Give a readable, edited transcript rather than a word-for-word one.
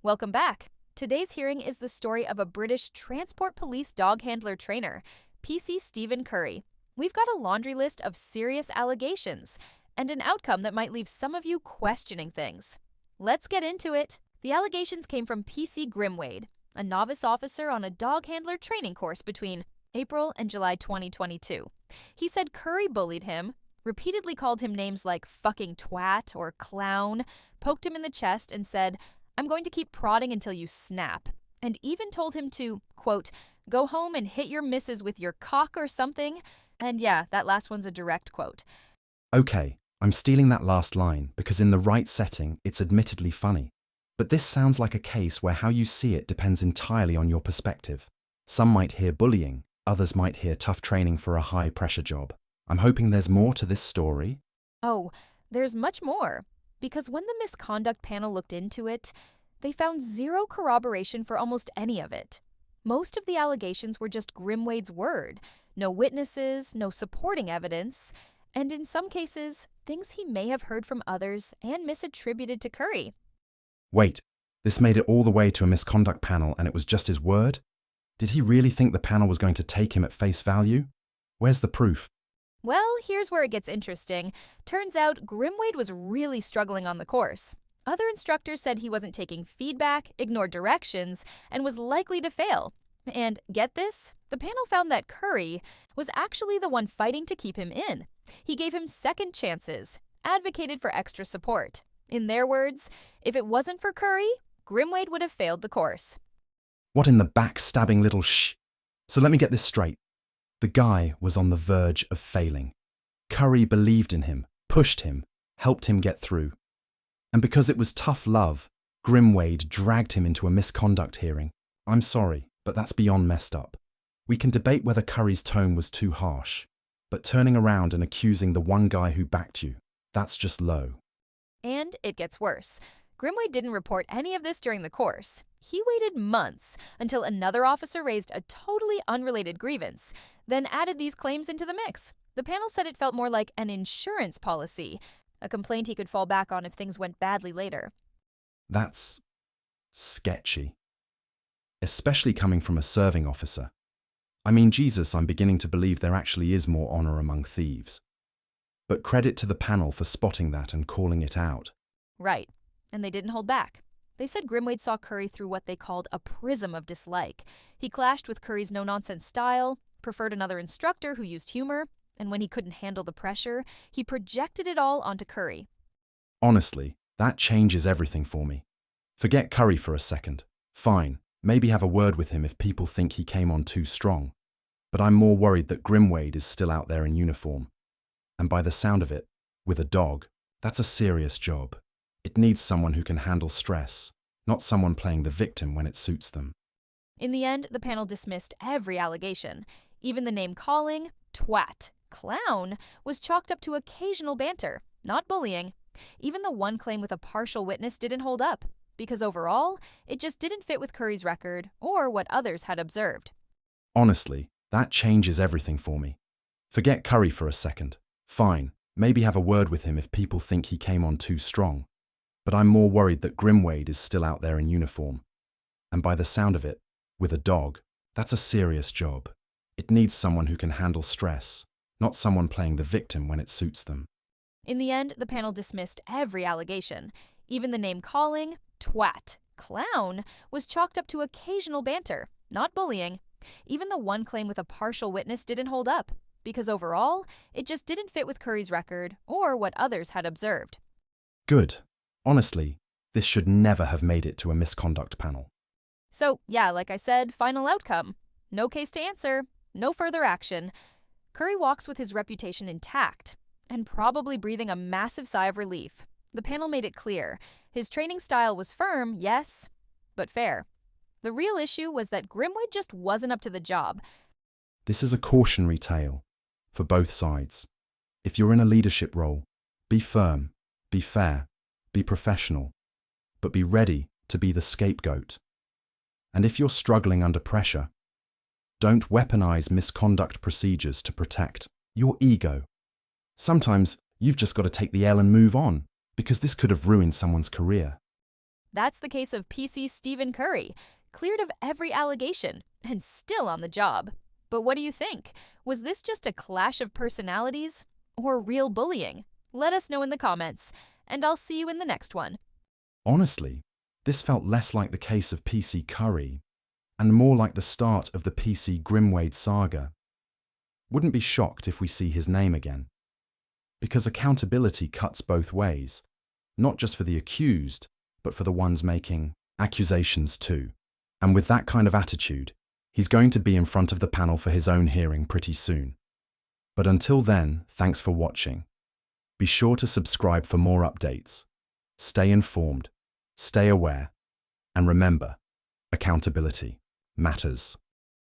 Welcome back. Today's hearing is the story of a British Transport Police dog handler trainer, PC Stephen Curry. We've got a laundry list of serious allegations and an outcome that might leave some of you questioning things. Let's get into it. The allegations came from PC Grimwade, a novice officer on a dog handler training course between April and July 2022. He said Curry bullied him, repeatedly called him names like fucking twat or clown, poked him in the chest and said, "I'm going to keep prodding until you snap," and even told him to, quote, "go home and hit your missus with your cock or something." And yeah, that last one's a direct quote. Okay, I'm stealing that last line because in the right setting, it's admittedly funny. But this sounds like a case where how you see it depends entirely on your perspective. Some might hear bullying, others might hear tough training for a high-pressure job. I'm hoping there's more to this story. Oh, there's much more. Because when the Misconduct panel looked into it, they found zero corroboration for almost any of it. Most of the allegations were just Grimwade's word, no witnesses, no supporting evidence, and in some cases, things he may have heard from others and misattributed to Curry. Wait, this made it all the way to a misconduct panel and it was just his word? Did he really think the panel was going to take him at face value? Where's the proof? Well, here's where it gets interesting. Turns out Grimwade was really struggling on the course. Other instructors said he wasn't taking feedback, ignored directions, and was likely to fail. And get this? The panel found that Curry was actually the one fighting to keep him in. He gave him second chances, advocated for extra support. In their words, if it wasn't for Curry, Grimwade would have failed the course. What in the backstabbing little shh? So let me get this straight. The guy was on the verge of failing. Curry believed in him, pushed him, helped him get through. And because it was tough love, Grimwade dragged him into a misconduct hearing. I'm sorry, but that's beyond messed up. We can debate whether Curry's tone was too harsh, but turning around and accusing the one guy who backed you, that's just low. And it gets worse. Grimwade didn't report any of this during the course. He waited months until another officer raised a totally unrelated grievance, then added these claims into the mix. The panel said it felt more like an insurance policy, a complaint he could fall back on if things went badly later. That's sketchy. Especially coming from a serving officer. I mean, Jesus, I'm beginning to believe there actually is more honor among thieves. But credit to the panel for spotting that and calling it out. Right. And they didn't hold back. They said Grimwade saw Curry through what they called a prism of dislike. He clashed with Curry's no-nonsense style, preferred another instructor who used humor, and when he couldn't handle the pressure, he projected it all onto Curry. Honestly, that changes everything for me. Forget Curry for a second. Fine, maybe have a word with him if people think he came on too strong. But I'm more worried that Grimwade is still out there in uniform. And by the sound of it, with a dog, that's a serious job. It needs someone who can handle stress, not someone playing the victim when it suits them. In the end, the panel dismissed every allegation. Even the name-calling, twat, clown, was chalked up to occasional banter, not bullying. Even the one claim with a partial witness didn't hold up, because overall, it just didn't fit with Curry's record or what others had observed. Honestly, that changes everything for me. Forget Curry for a second. Fine, maybe have a word with him if people think he came on too strong. But I'm more worried that Grimwade is still out there in uniform. And by the sound of it, with a dog, that's a serious job. It needs someone who can handle stress, not someone playing the victim when it suits them. In the end, the panel dismissed every allegation. Even the name-calling, twat, clown, was chalked up to occasional banter, not bullying. Even the one claim with a partial witness didn't hold up, because overall, it just didn't fit with Curry's record or what others had observed. Good. Honestly, this should never have made it to a misconduct panel. So, yeah, like I said, final outcome. No case to answer, no further action. Curry walks with his reputation intact, and probably breathing a massive sigh of relief. The panel made it clear. His training style was firm, yes, but fair. The real issue was that Grimwade just wasn't up to the job. This is a cautionary tale for both sides. If you're in a leadership role, be firm, be fair, be professional, but be ready to be the scapegoat. And if you're struggling under pressure, don't weaponize misconduct procedures to protect your ego. Sometimes you've just got to take the L and move on, because this could have ruined someone's career. That's the case of PC Stephen Curry, cleared of every allegation and still on the job. But what do you think? Was this just a clash of personalities or real bullying? Let us know in the comments, and I'll see you in the next one. Honestly, this felt less like the case of PC Curry and more like the start of the PC Grimwade saga. Wouldn't be shocked if we see his name again. Because accountability cuts both ways, not just for the accused, but for the ones making accusations too. And with that kind of attitude, he's going to be in front of the panel for his own hearing pretty soon. But until then, thanks for watching. Be sure to subscribe for more updates. Stay informed, stay aware, and remember, accountability matters.